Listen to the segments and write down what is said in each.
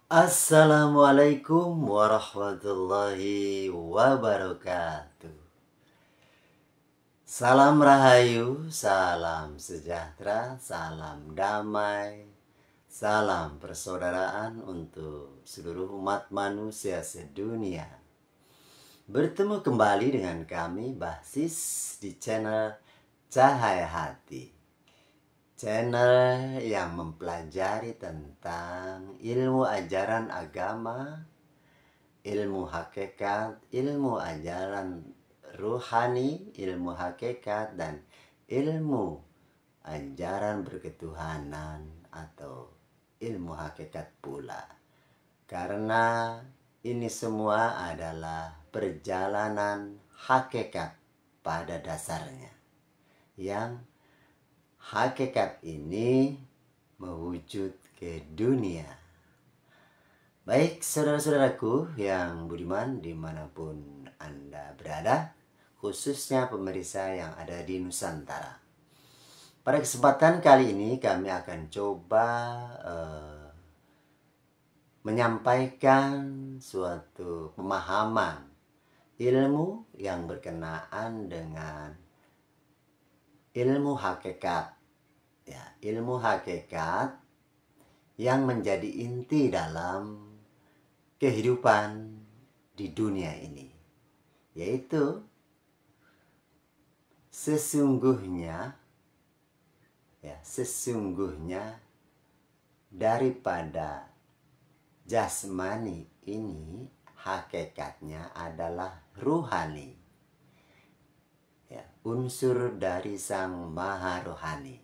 Assalamualaikum warahmatullahi wabarakatuh. Salam rahayu, salam sejahtera, salam damai, salam persaudaraan untuk seluruh umat manusia sedunia. Bertemu kembali dengan kami Basis di channel Cahaya Hati. Channel yang mempelajari tentang ilmu ajaran agama, ilmu hakikat, ilmu ajaran ruhani, ilmu hakikat, dan ilmu ajaran berketuhanan atau ilmu hakikat pula. Karena ini semua adalah perjalanan hakikat pada dasarnya, yang hakikat ini mewujud ke dunia. Baik saudara-saudaraku yang budiman dimanapun Anda berada, khususnya pemirsa yang ada di Nusantara. Pada kesempatan kali ini kami akan coba menyampaikan suatu pemahaman ilmu yang berkenaan dengan ilmu hakikat. Ya, ilmu hakikat yang menjadi inti dalam kehidupan di dunia ini, yaitu sesungguhnya daripada jasmani ini hakikatnya adalah ruhani, ya, unsur dari Sang Maha Rohani.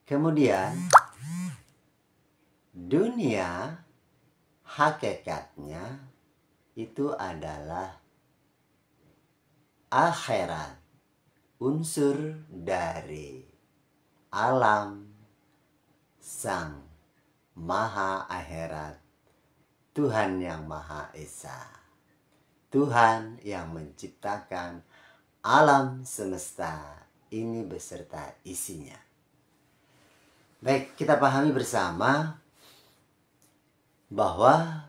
Kemudian dunia hakikatnya itu adalah akhirat, unsur dari alam Sang Maha Akhirat, Tuhan yang Maha Esa, Tuhan yang menciptakan alam semesta ini beserta isinya. Baik, kita pahami bersama bahwa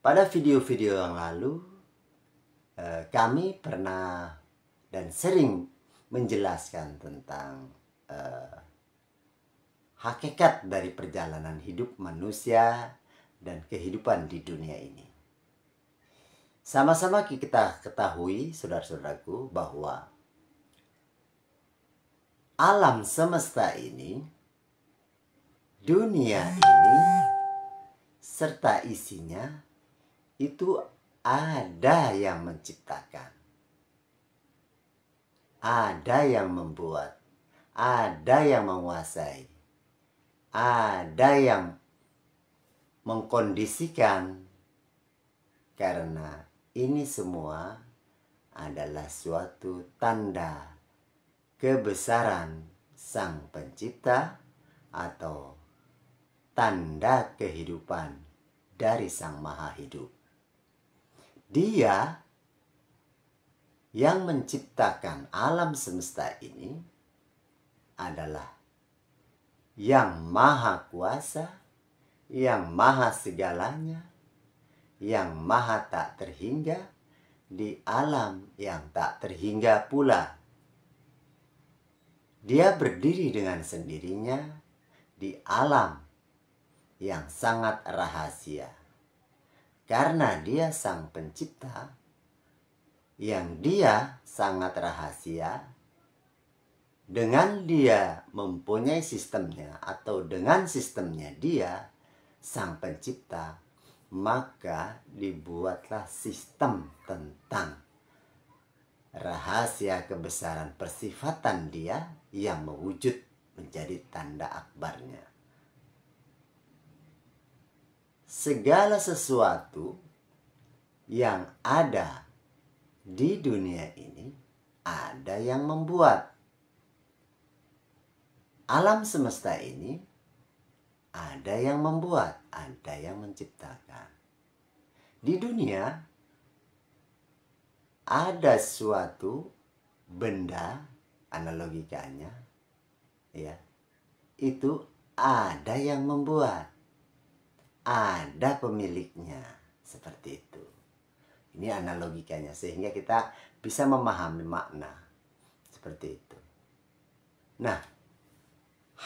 pada video-video yang lalu kami pernah dan sering menjelaskan tentang hakikat dari perjalanan hidup manusia dan kehidupan di dunia ini. Sama-sama kita ketahui, saudara-saudaraku, bahwa alam semesta ini, dunia ini, serta isinya itu ada yang menciptakan, ada yang membuat, ada yang menguasai, ada yang mengkondisikan, karena ini semua adalah suatu tanda kebesaran Sang Pencipta atau tanda kehidupan dari Sang Maha Hidup. Dia yang menciptakan alam semesta ini adalah yang maha kuasa, yang maha segalanya, yang maha tak terhingga, di alam yang tak terhingga pula. Dia berdiri dengan sendirinya di alam yang sangat rahasia, karena dia Sang Pencipta yang dia sangat rahasia. Dengan dia mempunyai sistemnya atau dengan sistemnya dia Sang Pencipta, maka dibuatlah sistem tentang rahasia kebesaran persifatan dia yang mewujud menjadi tanda akbarnya. Segala sesuatu yang ada di dunia ini ada yang membuat. Alam semesta ini ada yang membuat, ada yang menciptakan. Di dunia ada suatu benda, analogikanya, ya, itu ada yang membuat. ada pemiliknya. Seperti itu. Ini analogikanya sehingga kita bisa memahami makna. Seperti itu. Nah,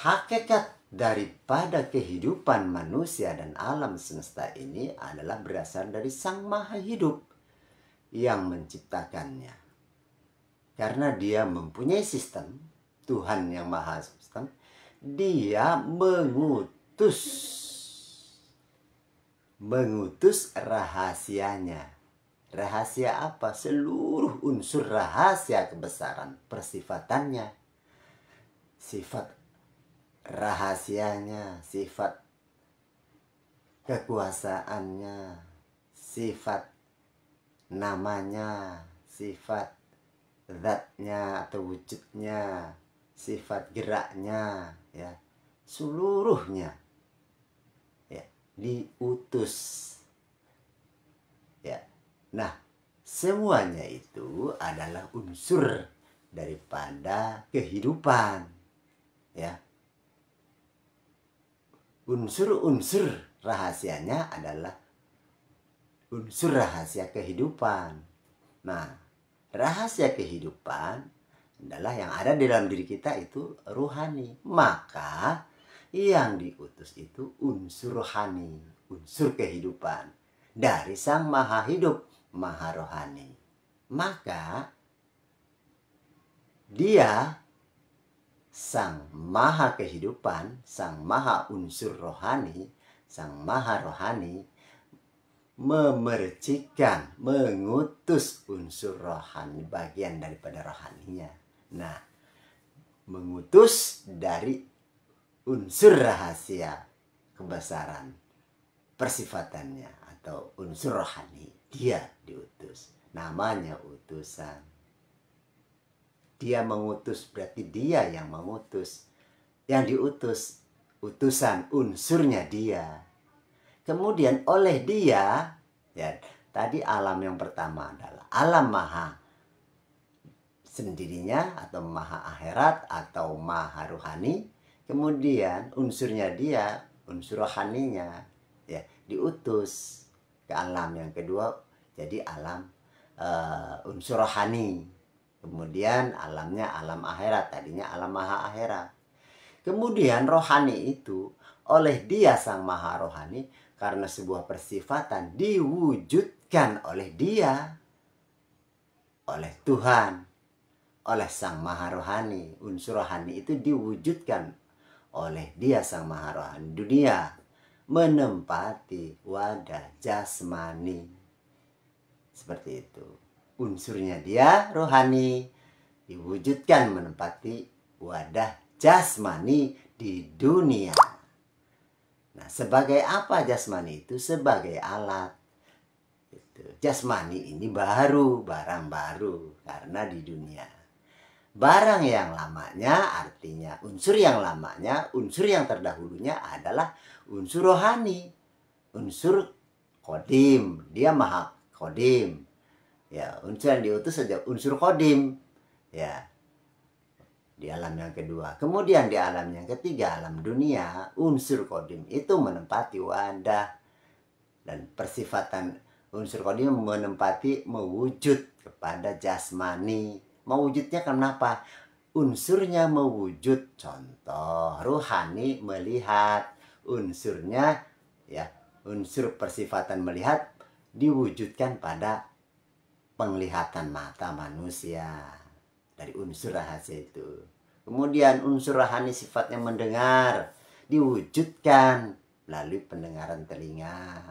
hakikat daripada kehidupan manusia dan alam semesta ini adalah berasal dari Sang Maha Hidup yang menciptakannya. Karena dia mempunyai sistem, Tuhan yang Maha Sistem, dia mengutus rahasianya. Rahasia apa? Seluruh unsur rahasia kebesaran persifatannya. Sifat rahasianya, sifat kekuasaannya, sifat namanya, sifat zatnya atau wujudnya, sifat geraknya, ya, seluruhnya ya diutus. Ya. Nah, semuanya itu adalah unsur daripada kehidupan. Ya. Unsur-unsur rahasianya adalah unsur rahasia kehidupan. Nah, rahasia kehidupan adalah yang ada di dalam diri kita itu rohani. Maka yang diutus itu unsur rohani, unsur kehidupan dari Sang Maha Hidup, Maha Rohani. Maka dia Sang Maha Kehidupan, Sang Maha Unsur Rohani, Sang Maha Rohani memercikan, mengutus unsur rohani, bagian daripada rohaninya. Nah, mengutus dari unsur rahasia kebesaran persifatannya atau unsur rohani, dia diutus. Namanya utusan. Dia mengutus berarti dia yang mengutus. Yang diutus, utusan, unsurnya dia. Kemudian oleh dia, ya, tadi alam yang pertama adalah alam maha sendirinya atau maha akhirat atau maha rohani. Kemudian unsurnya dia, unsur rohaninya, ya, diutus ke alam yang kedua, jadi alam unsur rohani. Kemudian alamnya alam akhirat, tadinya alam maha akhirat. Kemudian rohani itu oleh dia Sang Maha Rohani karena sebuah persifatan diwujudkan oleh dia, oleh Tuhan, oleh Sang Maha Rohani. Unsur rohani itu diwujudkan oleh dia Sang Maha Rohani. Dunia menempati wadah jasmani. Seperti itu. Unsurnya dia rohani diwujudkan menempati wadah jasmani di dunia. Nah, sebagai apa jasmani itu? Sebagai alat. Jasmani ini baru, barang baru karena di dunia. Barang yang lamanya artinya unsur yang lamanya, unsur yang terdahulunya adalah unsur rohani. Unsur kodim, dia maha kodim. Ya, unsur yang diutus saja unsur kodim. Ya, di alam yang kedua. Kemudian di alam yang ketiga, alam dunia, unsur kodim itu menempati wadah. Dan persifatan unsur kodim menempati mewujud kepada jasmani. Mewujudnya kenapa? Unsurnya mewujud. Contoh, rohani melihat. Unsurnya, ya, unsur persifatan melihat diwujudkan pada penglihatan mata manusia dari unsur rahasia itu. Kemudian unsur rohani sifatnya mendengar, diwujudkan melalui pendengaran telinga.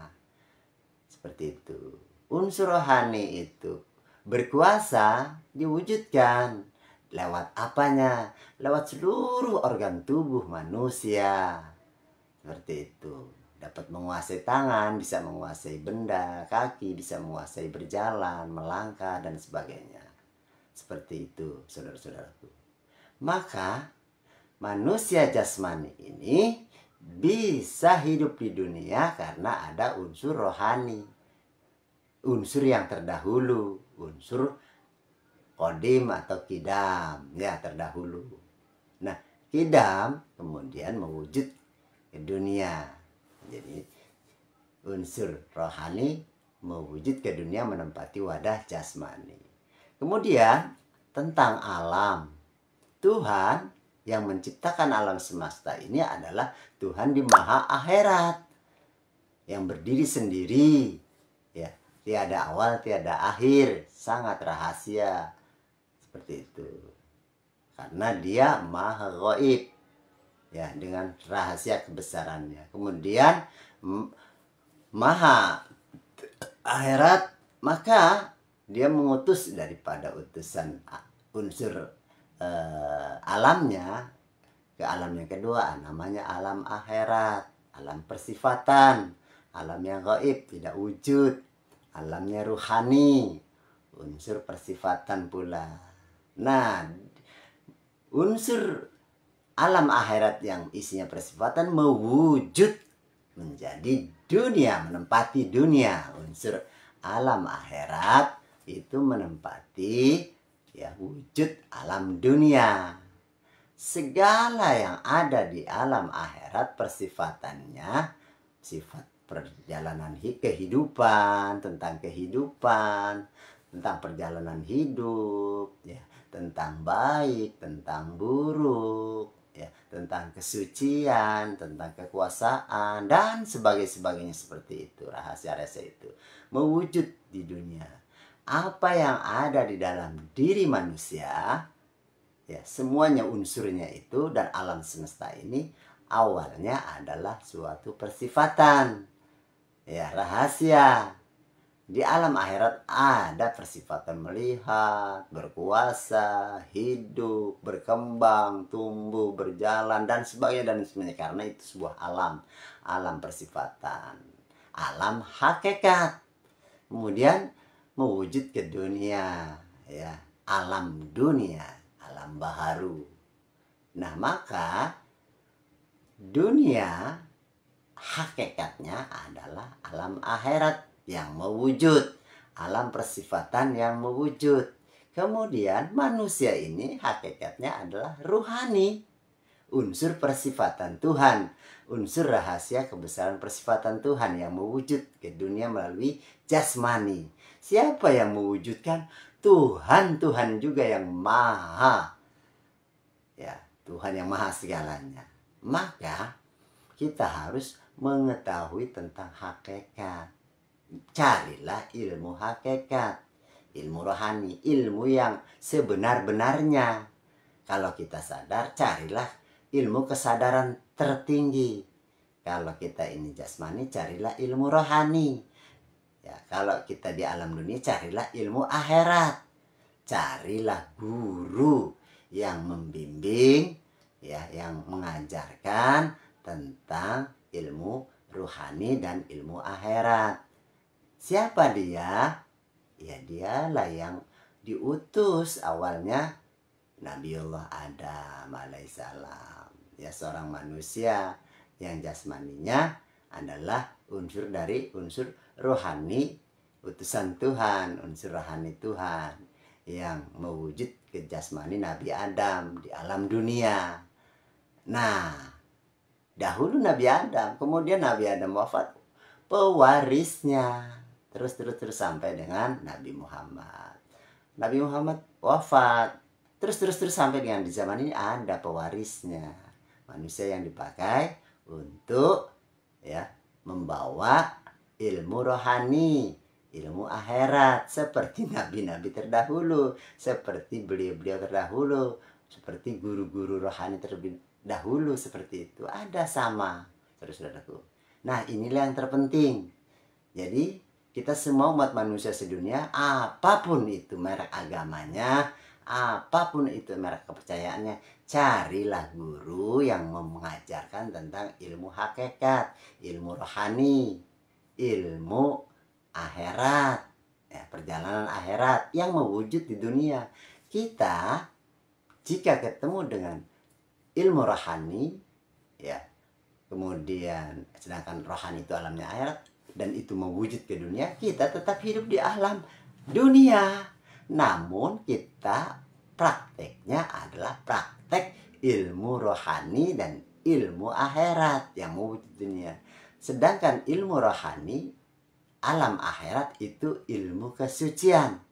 Seperti itu. Unsur rohani itu berkuasa, diwujudkan lewat apanya? Lewat seluruh organ tubuh manusia. Seperti itu. Dapat menguasai tangan, bisa menguasai benda, kaki, bisa menguasai berjalan, melangkah, dan sebagainya. Seperti itu, saudara-saudaraku. Maka, manusia jasmani ini bisa hidup di dunia karena ada unsur rohani. Unsur yang terdahulu, unsur kodim atau kidam, ya, terdahulu. Nah, kidam kemudian mewujud ke dunia. Jadi unsur rohani mewujud ke dunia menempati wadah jasmani. Kemudian tentang alam, Tuhan yang menciptakan alam semesta ini adalah Tuhan di maha akhirat yang berdiri sendiri, ya, tiada awal tiada akhir, sangat rahasia seperti itu karena dia maha gaib, ya, dengan rahasia kebesarannya. Kemudian maha akhirat, maka dia mengutus daripada utusan unsur alamnya ke alam yang kedua, namanya alam akhirat, alam persifatan, alam yang gaib, tidak wujud, alamnya ruhani, unsur persifatan pula. Nah, unsur alam akhirat yang isinya persifatan mewujud menjadi dunia, menempati dunia. Unsur alam akhirat itu menempati, ya, wujud alam dunia. Segala yang ada di alam akhirat persifatannya sifat perjalanan kehidupan, tentang kehidupan, tentang perjalanan hidup, ya, tentang baik, tentang buruk, ya, tentang kesucian, tentang kekuasaan, dan sebagainya seperti itu. Rahasia-rahasia itu mewujud di dunia. Apa yang ada di dalam diri manusia, ya, semuanya unsurnya itu, dan alam semesta ini awalnya adalah suatu persifatan, ya, rahasia. Di alam akhirat ada persifatan melihat, berkuasa, hidup, berkembang, tumbuh, berjalan, dan sebagainya. Karena itu sebuah alam persifatan, alam hakikat. Kemudian mewujud ke dunia, ya, alam dunia, alam baharu. Nah, maka dunia hakikatnya adalah alam akhirat yang mewujud, alam persifatan yang mewujud. Kemudian manusia ini hakikatnya adalah ruhani, unsur persifatan Tuhan, unsur rahasia kebesaran persifatan Tuhan yang mewujud ke dunia melalui jasmani. Siapa yang mewujudkan? Tuhan, Tuhan juga yang maha, ya, Tuhan yang maha segalanya. Maka kita harus mengetahui tentang hakikat. Carilah ilmu hakikat, ilmu rohani, ilmu yang sebenar-benarnya. Kalau kita sadar, carilah ilmu kesadaran tertinggi. Kalau kita ini jasmani, carilah ilmu rohani. Ya, kalau kita di alam dunia, carilah ilmu akhirat. Carilah guru yang membimbing, ya, yang mengajarkan tentang ilmu ruhani dan ilmu akhirat. Siapa dia? Ya, dialah yang diutus awalnya Nabiullah Adam alaihissalam, ya, seorang manusia yang jasmaninya adalah unsur dari unsur rohani, utusan Tuhan, unsur rohani Tuhan yang mewujud ke jasmani Nabi Adam di alam dunia. Nah, dahulu Nabi Adam, kemudian Nabi Adam wafat, pewarisnya terus sampai dengan Nabi Muhammad. Nabi Muhammad wafat, terus sampai dengan di zaman ini ada pewarisnya, manusia yang dipakai untuk, ya, membawa ilmu rohani, ilmu akhirat, seperti nabi-nabi terdahulu, seperti beliau-beliau terdahulu, seperti guru-guru rohani terlebih dahulu, seperti itu. Ada sama, saudara-saudaraku. Nah, inilah yang terpenting. Jadi kita semua umat manusia sedunia, apapun itu merek agamanya, apapun itu merek kepercayaannya, carilah guru yang mengajarkan tentang ilmu hakikat, ilmu rohani, ilmu akhirat, ya, perjalanan akhirat yang mewujud di dunia. Kita jika ketemu dengan ilmu rohani, ya, kemudian sedangkan rohani itu alamnya akhirat dan itu mewujud ke dunia, kita tetap hidup di alam dunia. Namun kita prakteknya adalah praktek ilmu rohani dan ilmu akhirat yang mewujud dunia. Sedangkan ilmu rohani, alam akhirat itu ilmu kesucian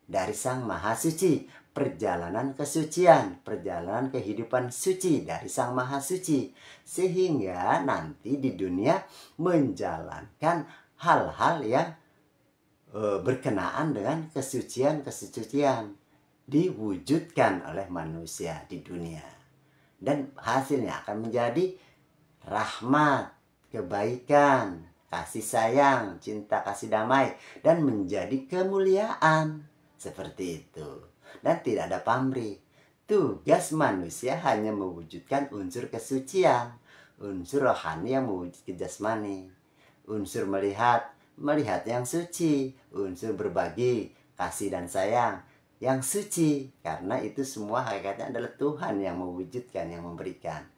dari Sang Maha Suci, perjalanan kesucian, perjalanan kehidupan suci dari Sang Maha Suci, sehingga nanti di dunia menjalankan hal-hal yang berkenaan dengan kesucian diwujudkan oleh manusia di dunia, dan hasilnya akan menjadi rahmat, kebaikan, kasih sayang, cinta kasih damai, dan menjadi kemuliaan. Seperti itu. Dan tidak ada pamrih. Tugas manusia hanya mewujudkan unsur kesucian, unsur rohani yang mewujudkan jasmani, unsur melihat yang suci, unsur berbagi, kasih dan sayang yang suci. Karena itu semua hakikatnya adalah Tuhan yang mewujudkan, yang memberikan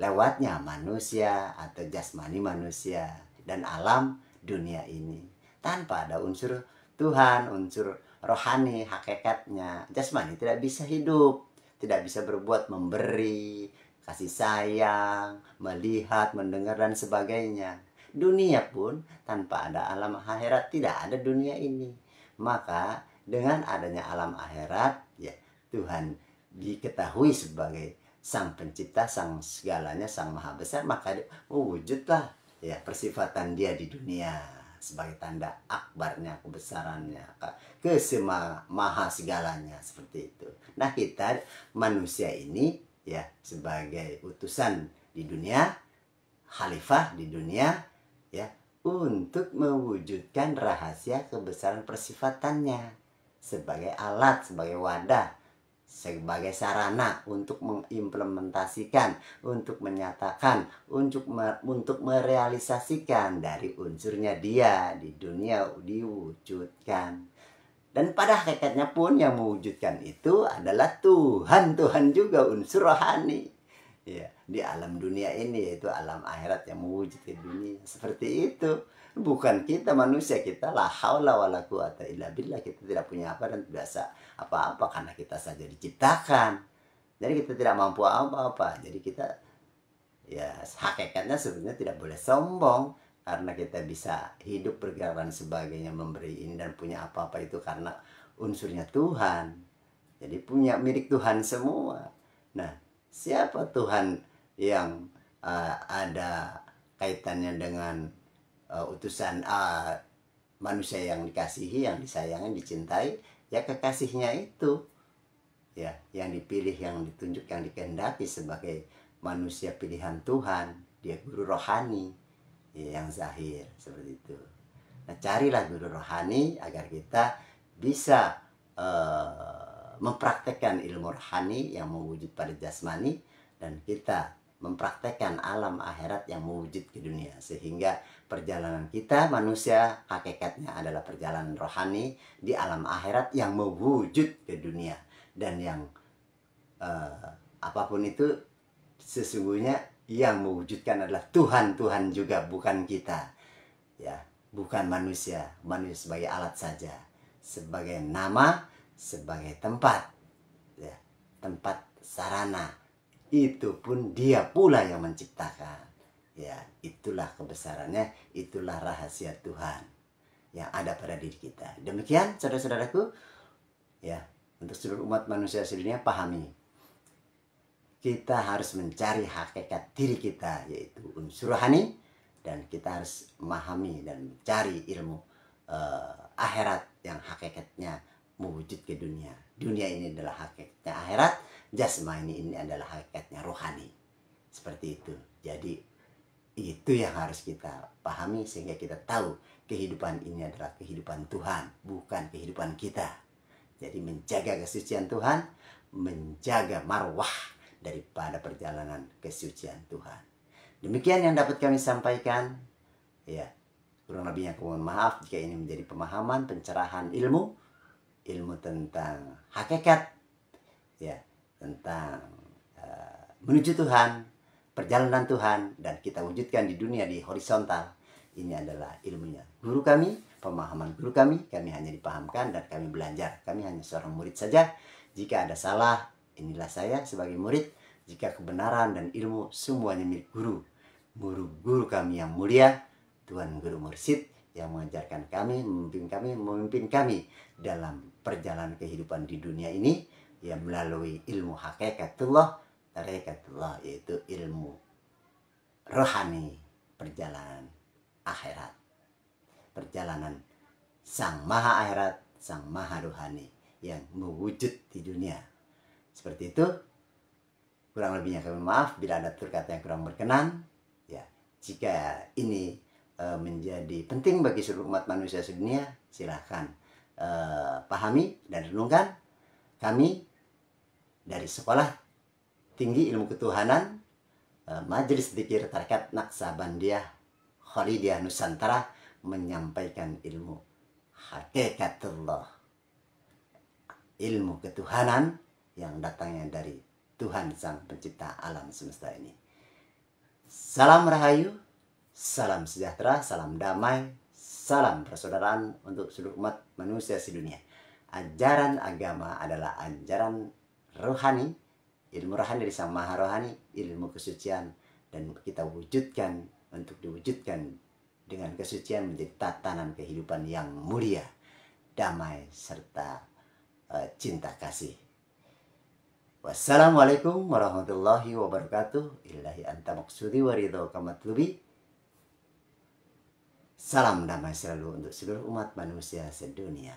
lewatnya manusia atau jasmani manusia dan alam dunia ini. Tanpa ada unsur Tuhan, unsur rohani, hakikatnya jasmani tidak bisa hidup, tidak bisa berbuat, memberi, kasih sayang, melihat, mendengar dan sebagainya. Dunia pun tanpa ada alam akhirat tidak ada dunia ini. Maka dengan adanya alam akhirat, ya Tuhan diketahui sebagai Sang Pencipta, Sang segalanya, Sang Maha Besar, maka wujudlah ya persifatan Dia di dunia sebagai tanda akbarnya, kebesarannya, maha segalanya, seperti itu. Nah, kita manusia ini ya sebagai utusan di dunia, khalifah di dunia, ya untuk mewujudkan rahasia kebesaran persifatannya sebagai alat, sebagai wadah, sebagai sarana untuk mengimplementasikan, untuk menyatakan, untuk merealisasikan dari unsurnya Dia di dunia diwujudkan. Dan pada hakikatnya pun yang mewujudkan itu adalah Tuhan juga, unsur rohani. Ya, di alam dunia ini, yaitu alam akhirat yang mewujudkan dunia. Seperti itu. Bukan kita manusia, kita la haula wala quwata illa billah, kita tidak punya apa dan tidak apa-apa karena kita saja diciptakan. Jadi kita tidak mampu apa-apa. Jadi kita ya hakikatnya sebenarnya tidak boleh sombong, karena kita bisa hidup, bergerak dan sebagainya, memberi ini dan punya apa-apa itu karena unsurnya Tuhan. Jadi punya milik Tuhan semua. Nah, siapa Tuhan yang ada kaitannya dengan utusan manusia yang dikasihi, yang disayangi, dicintai? Ya kekasihnya itu, ya yang dipilih, yang ditunjuk, yang dikehendaki sebagai manusia pilihan Tuhan. Dia guru rohani ya, yang zahir, seperti itu. Nah, carilah guru rohani agar kita bisa mempraktekkan ilmu rohani yang mewujud pada jasmani, dan kita mempraktekkan alam akhirat yang mewujud ke dunia, sehingga perjalanan kita manusia hakikatnya adalah perjalanan rohani di alam akhirat yang mewujud ke dunia. Dan yang apapun itu sesungguhnya yang mewujudkan adalah Tuhan juga, bukan kita, ya bukan manusia sebagai alat saja, sebagai nama, sebagai tempat, ya tempat sarana. Itu pun Dia pula yang menciptakan. Ya, itulah kebesarannya, itulah rahasia Tuhan yang ada pada diri kita. Demikian saudara-saudaraku, ya, untuk seluruh umat manusia sedunia, pahami. Kita harus mencari hakikat diri kita, yaitu unsur rohani, dan kita harus memahami dan mencari ilmu akhirat yang hakikatnya mewujud ke dunia. Dunia ini adalah hakikatnya akhirat, jasmani ini adalah hakikatnya rohani. Seperti itu. Jadi itu yang harus kita pahami, sehingga kita tahu kehidupan ini adalah kehidupan Tuhan, bukan kehidupan kita. Jadi menjaga kesucian Tuhan, menjaga marwah daripada perjalanan kesucian Tuhan. Demikian yang dapat kami sampaikan. Ya, kurang lebihnya mohon maaf jika ini menjadi pemahaman, pencerahan ilmu tentang hakikat, ya, tentang menuju Tuhan, perjalanan Tuhan, dan kita wujudkan di dunia di horizontal. Ini adalah ilmunya guru kami, pemahaman guru kami hanya dipahamkan dan kami belajar. Kami hanya seorang murid saja. Jika ada salah, inilah saya sebagai murid, jika kebenaran dan ilmu semuanya milik guru kami yang mulia, Tuhan Guru Mursyid, yang mengajarkan kami, memimpin kami dalam perjalanan kehidupan di dunia ini, yang melalui ilmu hakikatullah, tarikatullah, yaitu ilmu rohani, perjalanan akhirat, perjalanan Sang Maha Akhirat, Sang Maha Rohani yang mewujud di dunia. Seperti itu. Kurang lebihnya kami maaf bila ada tutur kata yang kurang berkenan. Ya, jika ini menjadi penting bagi seluruh umat manusia sedunia, silahkan pahami dan renungkan. Kami dari Sekolah Tinggi Ilmu Ketuhanan, Majelis Dzikir Tarekat Naqsabandiyah Khalidiyah Nusantara, menyampaikan ilmu hakikatullah, ilmu ketuhanan yang datangnya dari Tuhan Sang Pencipta alam semesta ini. Salam rahayu, salam sejahtera, salam damai, salam persaudaraan untuk seluruh umat manusia sedunia. Ajaran agama adalah ajaran rohani, ilmu rohani dari Sang Maha Rohani, ilmu kesucian, dan kita wujudkan untuk diwujudkan dengan kesucian menjadi tatanan kehidupan yang mulia, damai, serta cinta kasih. Wassalamualaikum warahmatullahi wabarakatuh. Ilahi anta maksudi wa ridhoka matlubi. Salam damai selalu untuk seluruh umat manusia sedunia.